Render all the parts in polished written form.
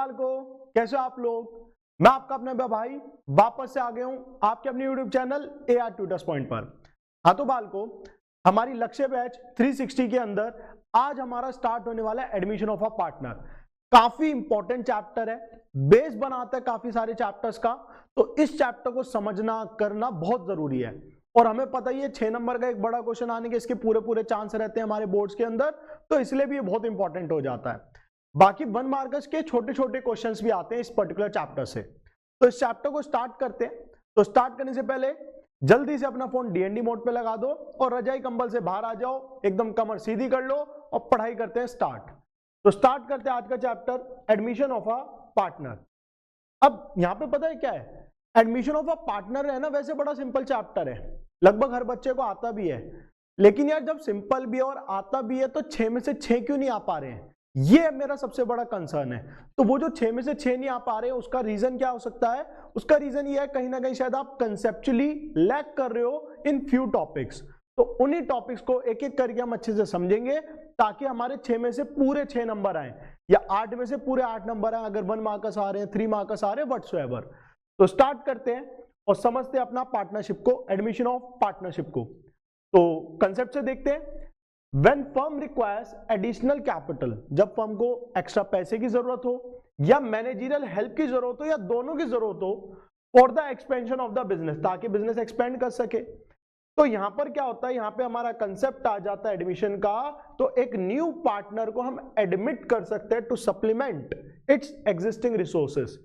बालको, कैसे हो आप लोग। मैं आपका अपना भाई वापस से आ गया हूं आपके अपने YouTube channel AR tutors point पर। हाँ तो बालको, हमारी लक्ष्य बैच 360 के अंदर आज हमारा स्टार्ट होने वाला है एडमिशन ऑफ अ पार्टनर। काफी इंपॉर्टेंट चैप्टर है, बेस बनाता है काफी सारे चैप्टर्स का, तो इस चैप्टर को समझना करना बहुत जरूरी है। और हमें पता ही है 6 नंबर का एक बड़ा क्वेश्चन आने के इसके पूरे चांस रहते हैं हमारे बोर्ड्स के अंदर, तो इसलिए भी ये बहुत इंपॉर्टेंट हो जाता है। बाकी 1 मार्कर्स के छोटे छोटे क्वेश्चंस भी आते हैं इस पर्टिकुलर चैप्टर से। तो इस चैप्टर को स्टार्ट करते हैं। तो स्टार्ट करने से पहले जल्दी से अपना फोन DND मोड पे लगा दो और रजाई कंबल से बाहर आ जाओ, एकदम कमर सीधी कर लो और पढ़ाई करते हैं स्टार्ट। तो स्टार्ट करते हैं आज का chapter admission of a partner. अब यहां पे पता है क्या है, एडमिशन ऑफ अ पार्टनर है ना, वैसे बड़ा सिंपल चैप्टर है, लगभग हर बच्चे को आता भी है। लेकिन यार जब सिंपल भी है और आता भी है तो 6 में से 6 क्यों नहीं आ पा रहे हैं, ये मेरा सबसे बड़ा कंसर्न है। तो वो जो 6 में से 6 नहीं आ पा रहे हैं उसका रीजन क्या हो सकता है, उसका रीजन ये है कहीं ना कहीं शायद आप कंसेप्चुअली लैक कर रहे हो इन फ्यू टॉपिक्स। तो उन्हीं टॉपिक्स को एक एक करके हम अच्छे से समझेंगे ताकि हमारे 6 में से पूरे 6 नंबर आए या 8 में से पूरे 8 नंबर आए, अगर 1 मार्कस आ रहे हैं, 3 मार्कस आ रहे हैं, व्हाटसोएवर। तो स्टार्ट करते हैं और समझते हैं अपना पार्टनरशिप को, एडमिशन ऑफ पार्टनरशिप को। तो कंसेप्ट से देखते हैं। When firm requires additional capital, जब फर्म को एक्स्ट्रा पैसे की जरूरत हो या मैनेजरियल हेल्प की जरूरत हो या दोनों की जरूरत हो for the expansion of the business, ताकि बिजनेस एक्सपेंड कर सके। तो यहां पर क्या होता है, यहां पे हमारा कंसेप्ट आ जाता है एडमिशन का। तो एक न्यू पार्टनर को हम एडमिट कर सकते हैं to supplement its existing resources,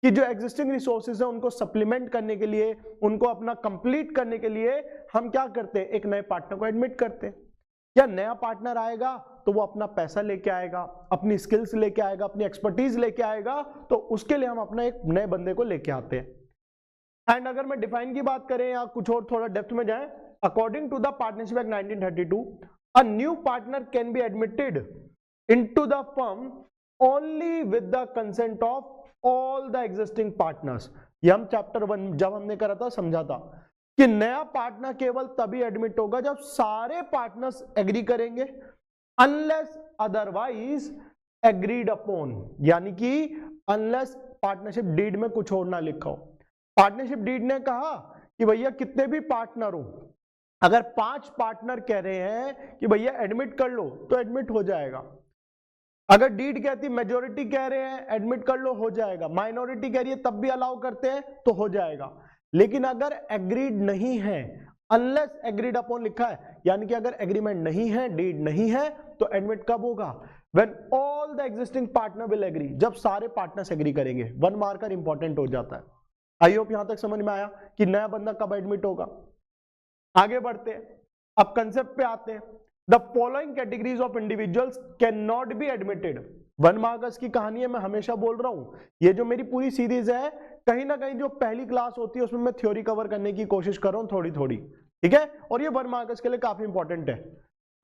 कि जो एग्जिस्टिंग रिसोर्सेज है उनको सप्लीमेंट करने के लिए, उनको अपना कंप्लीट करने के लिए हम क्या करते हैं, एक नए पार्टनर को एडमिट करते हैं। या नया पार्टनर आएगा तो वो अपना पैसा लेके आएगा, अपनी स्किल्स लेके आएगा, अपनी एक्सपर्टीज लेके आएगा, तो उसके लिए हम अपना एक नए बंदे को लेके आते हैं। एंड अगर मैं डिफाइन की बात करें या कुछ और थोड़ा डेप्थ में जाएं, according to the partnership act 1932, a new partner can be admitted into the firm only with the consent of all the existing partners. ये हम चैप्टर 1 जब हमने करा था समझा था कि नया पार्टनर केवल तभी एडमिट होगा जब सारे पार्टनर्स एग्री करेंगे, अनलेस अदरवाइज एग्रीड अपॉन, यानी कि अनलेस पार्टनरशिप डीड में कुछ और ना लिखा हो। पार्टनरशिप डीड ने कहा कि भैया कितने भी पार्टनर हो, अगर 5 पार्टनर कह रहे हैं कि भैया एडमिट कर लो तो एडमिट हो जाएगा। अगर डीड कहती मेजोरिटी कह रहे हैं एडमिट कर लो, हो जाएगा। माइनॉरिटी कह रही है तब भी अलाउ करते हैं तो हो जाएगा। लेकिन अगर एग्रीड नहीं है, अनलेस एग्रीड अपॉन लिखा है, यानी कि अगर एग्रीमेंट नहीं है, डीड नहीं है, तो एडमिट कब होगा, when all the existing partner will agree, जब सारे पार्टनर्स एग्री करेंगे। 1 मार्कर इंपॉर्टेंट हो जाता है। आई होप यहां तक समझ में आया कि नया बंदा कब एडमिट होगा। आगे बढ़ते हैं, अब कंसेप्ट पे आते हैं। The following categories of individuals can not be admitted. 1 markers की कहानी है, मैं हमेशा बोल रहा हूं, ये जो मेरी पूरी सीरीज है, कहीं ना कहीं जो पहली क्लास होती है उसमें मैं थ्योरी कवर करने की कोशिश कर रहा हूं थोड़ी थोड़ी, ठीक है, और ये 1 मार्कर्स के लिए काफी इंपॉर्टेंट है।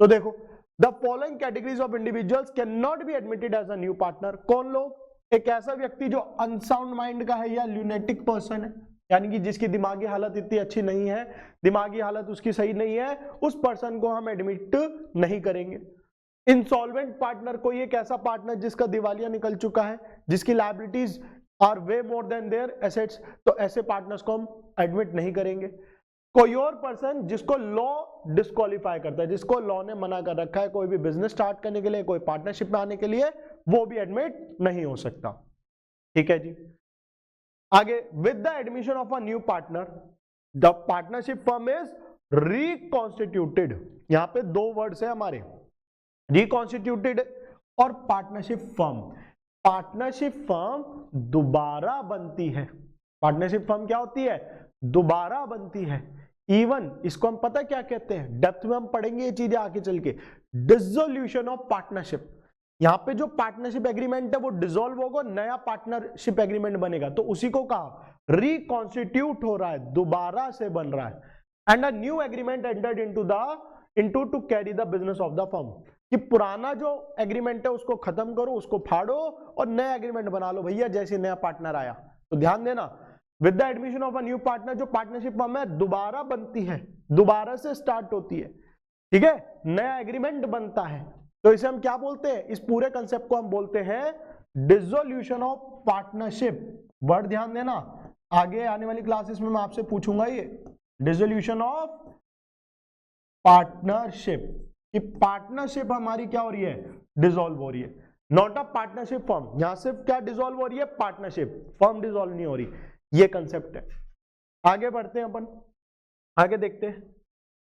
तो देखो, the following categories of individuals can not be admitted as a new partner. कौन लोग, एक ऐसा व्यक्ति जो अनसाउंड माइंड का है या ल्यूनेटिक पर्सन है, यानी कि जिसकी दिमागी हालत इतनी अच्छी नहीं है, दिमागी हालत उसकी सही नहीं है, उस पर्सन को हम एडमिट नहीं करेंगे। इंसॉल्वेंट पार्टनर, कोई एक ऐसा पार्टनर जिसका दिवालिया निकल चुका है, जिसकी liabilities are way more than their assets, तो ऐसे पार्टनर्स को हम एडमिट नहीं करेंगे। कोई और पर्सन जिसको लॉ डिस्क्वालीफाई करता है, जिसको लॉ ने मना कर रखा है कोई भी बिजनेस स्टार्ट करने के लिए, कोई पार्टनरशिप में आने के लिए, वो भी एडमिट नहीं हो सकता। ठीक है जी। आगे, with the admission of a new partner the partnership firm is reconstituted. यहां पे 2 वर्ड्स है हमारे, रिकॉन्स्टिट्यूटेड और पार्टनरशिप फर्म। पार्टनरशिप फर्म दोबारा बनती है। पार्टनरशिप फर्म क्या होती है, दोबारा बनती है। इवन इसको हम पता क्या कहते हैं, डेप्थ में हम पढ़ेंगे ये चीजें आगे चल के, डिसोल्यूशन ऑफ पार्टनरशिप। यहां पे जो पार्टनरशिप एग्रीमेंट है वो डिसॉल्व होगा, नया पार्टनरशिप एग्रीमेंट बनेगा, तो उसी को कहा रिकॉन्स्टिट्यूट हो रहा है, दोबारा से बन रहा है। And a new agreement entered into two carry the business of the firm, कि पुराना जो एग्रीमेंट है उसको खत्म करो, उसको फाड़ो और नया एग्रीमेंट बना लो भैया, जैसे नया पार्टनर आया। तो ध्यान देना, with the admission of a new partner, जो पार्टनरशिप फर्म है दोबारा बनती है, दोबारा से स्टार्ट होती है, ठीक है, नया एग्रीमेंट बनता है। तो इसे हम क्या बोलते हैं, इस पूरे कंसेप्ट को हम बोलते हैं डिसोल्यूशन ऑफ पार्टनरशिप, वर्ड ध्यान देना, आगे आने वाली क्लासेस में मैं आपसे पूछूंगा ये डिसोल्यूशन ऑफ पार्टनरशिप, कि पार्टनरशिप हमारी क्या हो रही है, डिसॉल्व हो रही है, नॉट अ पार्टनरशिप फर्म। यहां सिर्फ क्या डिसॉल्व हो रही है, पार्टनरशिप, फर्म डिसॉल्व नहीं हो रही, ये कंसेप्ट है। आगे बढ़ते हैं अपन, आगे देखते हैं।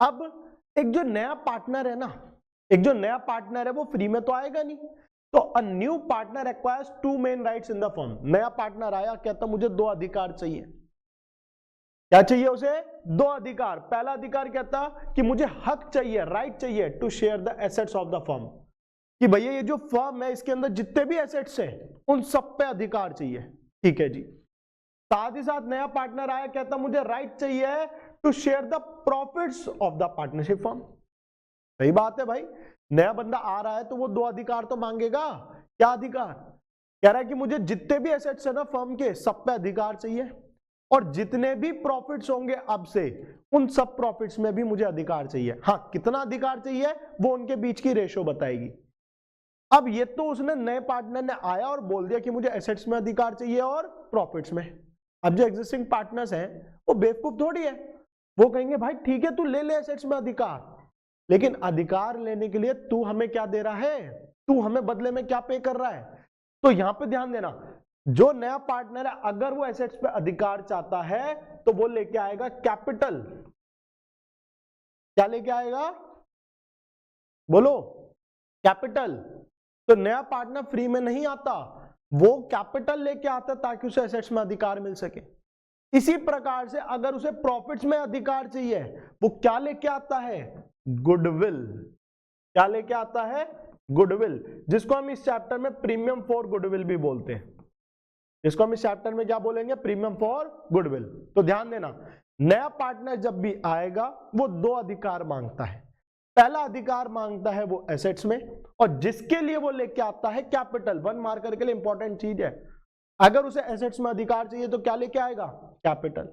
अब एक जो नया पार्टनर है ना, एक जो नया पार्टनर है वो फ्री में तो आएगा नहीं, तो अ new partner acquires 2 main rights in the firm. नया पार्टनर आया, कहता मुझे 2 अधिकार चाहिए। क्या चाहिए उसे, 2 अधिकार। पहला अधिकार कहता कि मुझे हक चाहिए, राइट चाहिए to share the assets of the firm, कि भैया ये जो फर्म है इसके अंदर जितने भी एसेट्स हैं उन सब पे अधिकार चाहिए। ठीक है जी। साथ ही साथ नया पार्टनर आया, कहता मुझे राइट चाहिए to share the profits of the partnership firm. सही बात है भाई, नया बंदा आ रहा है तो वो 2 अधिकार तो मांगेगा। क्या अधिकार, कह रहा है कि मुझे जितने भी एसेट्स है ना फर्म के, सब पे अधिकार चाहिए, और जितने भी प्रॉफिट्स होंगे अब से उन सब प्रॉफिट्स में भी मुझे अधिकार चाहिए। हाँ, कितना अधिकार चाहिए वो उनके बीच की रेशो बताएगी। अब ये तो उसने नए पार्टनर ने आया और बोल दिया कि मुझे एसेट्स में अधिकार चाहिए और प्रॉफिट्स में। अब जो एग्जिस्टिंग पार्टनर्स हैं वो बेवकूफ थोड़ी है, वो कहेंगे भाई ठीक है तू ले ले एसेट्स में अधिकार, लेकिन अधिकार लेने के लिए तू हमें क्या दे रहा है, तू हमें बदले में क्या पे कर रहा है। तो यहां पे ध्यान देना, जो नया पार्टनर है अगर वो एसेट्स पे अधिकार चाहता है तो वो लेके आएगा कैपिटल। क्या लेके आएगा, बोलो, कैपिटल। तो नया पार्टनर फ्री में नहीं आता, वो कैपिटल लेके आता ताकि उसे एसेट्स में अधिकार मिल सके। इसी प्रकार से अगर उसे प्रॉफिट्स में अधिकार चाहिए, वो क्या लेके आता है, गुडविल। क्या लेके आता है, गुडविल, जिसको हम इस चैप्टर में प्रीमियम फॉर गुडविल भी बोलते हैं। इसको हम इस चैप्टर में क्या बोलेंगे, प्रीमियम फॉर गुडविल। तो ध्यान देना, नया पार्टनर जब भी आएगा वो 2 अधिकार मांगता है। पहला अधिकार मांगता है वो एसेट्स में, और जिसके लिए वो लेके आता है कैपिटल। 1 मार्कर के लिए इंपॉर्टेंट चीज है, अगर उसे एसेट्स में अधिकार चाहिए तो क्या लेके आएगा, कैपिटल।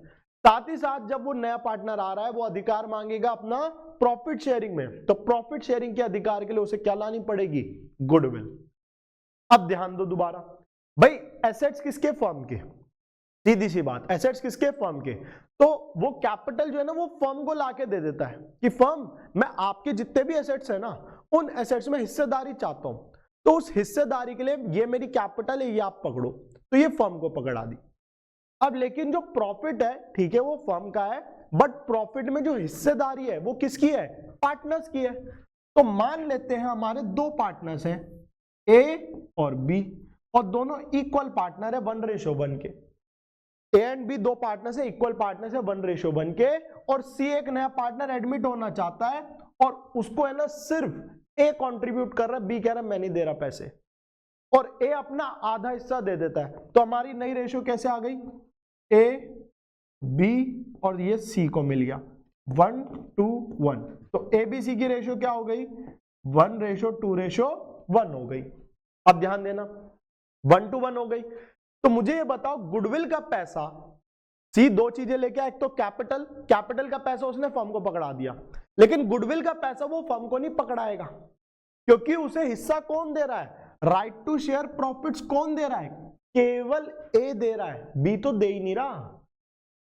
साथ ही साथ जब वो नया पार्टनर आ रहा है वो अधिकार मांगेगा अपना प्रॉफिट शेयरिंग में, तो प्रॉफिट शेयरिंग के अधिकार के लिए उसे क्या लानी पड़ेगी, गुडविल। अब ध्यान दो दोबारा, भाई एसेट्स किसके, फर्म के, सीधी सी बात, एसेट्स किसके, फर्म के। तो वो कैपिटल जो है ना वो फर्म को लाके दे देता है कि फर्म मैं आपके जितने भी एसेट्स है ना उन एसेट्स में हिस्सेदारी चाहता हूं, तो उस हिस्सेदारी के लिए ये मेरी कैपिटल है, ये आप पकड़ो। तो ये फर्म को पकड़ा दी। अब लेकिन जो प्रॉफिट है, ठीक है वो फर्म का है, बट प्रॉफिट में जो हिस्सेदारी है वो किसकी है, पार्टनर्स की है। तो मान लेते हैं हमारे 2 पार्टनर्स हैं, ए और बी, और दोनों इक्वल पार्टनर है 1:1 के। ए एंड बी 2 पार्टनर्स है, इक्वल पार्टनर्स है 1:1 के, और सी एक नया पार्टनर एडमिट होना चाहता है और उसको है ना सिर्फ ए कंट्रीब्यूट कर रहा है, बी कह रहा है मैं नहीं दे रहा पैसे, और ए अपना आधा हिस्सा दे देता है। तो हमारी नई रेशियो कैसे आ गई, ए बी और ये सी को मिल गया 1:1। तो ए बी सी की रेशियो क्या हो गई, 1:2:1 हो गई। अब ध्यान देना 1:1 हो गई। तो मुझे ये बताओ गुडविल का पैसा, सी 2 चीजें लेके आया, एक तो कैपिटल, कैपिटल का पैसा उसने फर्म को पकड़ा दिया, लेकिन गुडविल का पैसा वो फर्म को नहीं पकड़ाएगा, क्योंकि उसे हिस्सा कौन दे रहा है, राइट टू शेयर प्रॉफिट्स कौन दे रहा है, केवल ए दे रहा है, बी तो दे ही नहीं रहा,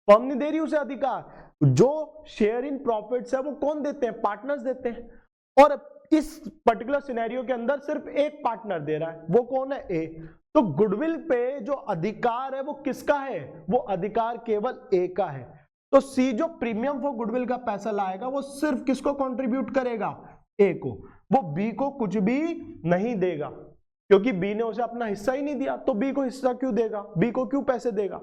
फर्म नहीं दे रही उसे अधिकार। जो शेयर इन प्रॉफिट्स है वो कौन देते हैं, पार्टनर्स देते हैं, और इस पर्टिकुलर सिनेरियो के अंदर सिर्फ एक पार्टनर दे रहा है, वो कौन है, ए। तो गुडविल पे जो अधिकार है वो किसका है, वो अधिकार केवल ए का है। तो सी जो प्रीमियम फॉर गुडविल का पैसा लाएगा वो सिर्फ किसको कंट्रीब्यूट करेगा, ए को, वो बी को कुछ भी नहीं देगा, क्योंकि बी ने उसे अपना हिस्सा ही नहीं दिया, तो बी को हिस्सा क्यों देगा, बी को क्यों पैसे देगा।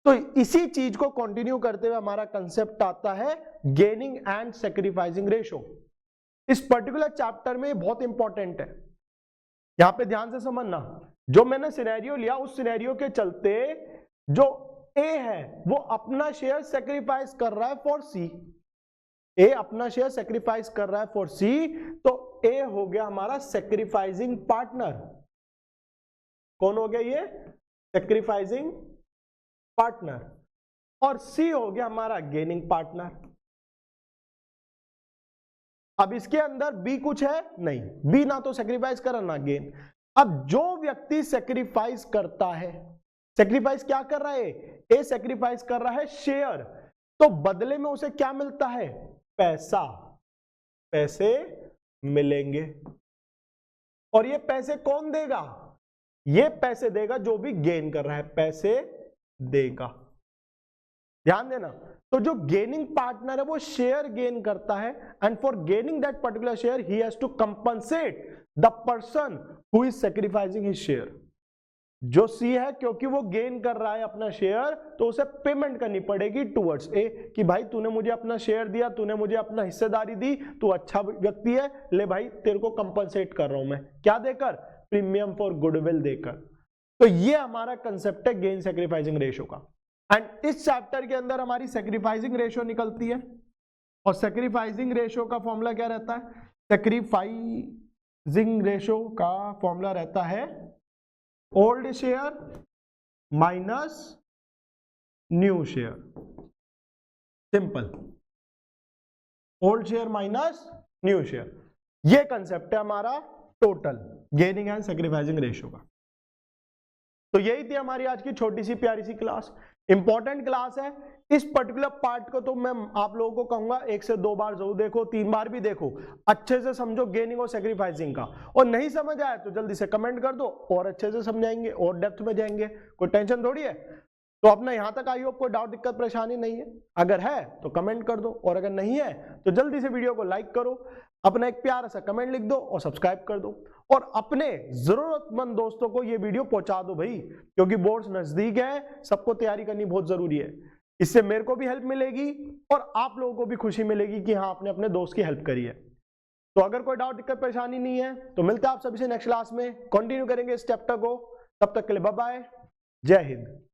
तो इसी चीज को कंटिन्यू करते हुए हमारा कंसेप्ट आता है गेनिंग एंड सैक्रिफाइसिंग रेशो। इस पर्टिकुलर चैप्टर में बहुत इंपॉर्टेंट है, यहां पे ध्यान से समझना। जो मैंने सिनेरियो लिया उस सिनेरियो के चलते जो ए है वो अपना शेयर सैक्रिफाइस कर रहा है फॉर सी, ए अपना शेयर सैक्रिफाइस कर रहा है फॉर सी, तो ए हो गया हमारा सैक्रिफाइसिंग पार्टनर। कौन हो गया ये, सैक्रिफाइसिंग पार्टनर, और सी हो गया हमारा गेनिंग पार्टनर। अब इसके अंदर बी कुछ है नहीं, बी ना तो सैक्रिफाइस करा ना गेन। अब जो व्यक्ति सेक्रीफाइस करता है, सेक्रीफाइस क्या कर रहा है, ए सेक्रीफाइस कर रहा है शेयर, तो बदले में उसे क्या मिलता है, पैसा, पैसे मिलेंगे। और ये पैसे कौन देगा, ये पैसे देगा जो भी गेन कर रहा है, पैसे देगा। ध्यान देना, तो जो गेनिंग पार्टनर है वो शेयर गेन करता है, and for gaining that particular share he has to compensate the person who is sacrificing his share. जो सी है, क्योंकि वो गेन कर रहा है अपना शेयर, तो उसे पेमेंट करनी पड़ेगी टुवर्ड्स ए, कि भाई तूने मुझे अपना शेयर दिया, तूने मुझे अपना हिस्सेदारी दी, तू अच्छा व्यक्ति है, ले भाई तेरे को कंपनसेट कर रहा हूं मैं, क्या देकर, प्रीमियम फॉर गुडविल देकर। तो ये हमारा कंसेप्ट है गेन सैक्रिफाइसिंग रेशियो का। एंड इस चैप्टर के अंदर हमारी सैक्रिफाइसिंग रेशियो निकलती है, और सैक्रिफाइसिंग रेशियो का फॉर्मूला क्या रहता है, सैक्रिफाइसिंग रेशियो का फॉर्मूला रहता है old share minus new share, simple, old share minus new share. ये कंसेप्ट है हमारा total gaining and sacrificing ratio का। तो यही थी हमारी आज की छोटी सी प्यारी सी क्लास, इंपॉर्टेंट क्लास है। इस पर्टिकुलर पार्ट को तो मैं आप लोगों को कहूंगा 1 से 2 बार जरूर देखो, 3 बार भी देखो, अच्छे से समझो गेनिंग और सैक्रिफाइसिंग का। और नहीं समझ आया तो जल्दी से कमेंट कर दो, और अच्छे से समझाएंगे और डेप्थ में जाएंगे, कोई टेंशन थोड़ी है। तो अपना यहां तक आई होप कोई डाउट दिक्कत परेशानी नहीं है, अगर है तो कमेंट कर दो, और अगर नहीं है तो जल्दी से वीडियो को लाइक करो, अपना एक प्यारा सा कमेंट लिख दो और सब्सक्राइब कर दो, और अपने जरूरतमंद दोस्तों को ये वीडियो पहुंचा दो भाई, क्योंकि बोर्ड्स नजदीक है, सबको तैयारी करनी बहुत जरूरी है। इससे मेरे को भी हेल्प मिलेगी और आप लोगों को भी खुशी मिलेगी कि हाँ आपने अपने दोस्त की हेल्प करी है। तो अगर कोई डाउट दिक्कत परेशानी नहीं है तो मिलते हैं आप सभी से नेक्स्ट क्लास में, कंटिन्यू करेंगे इस चैप्टर को। तब तक के लिए बाय बाय, जय हिंद।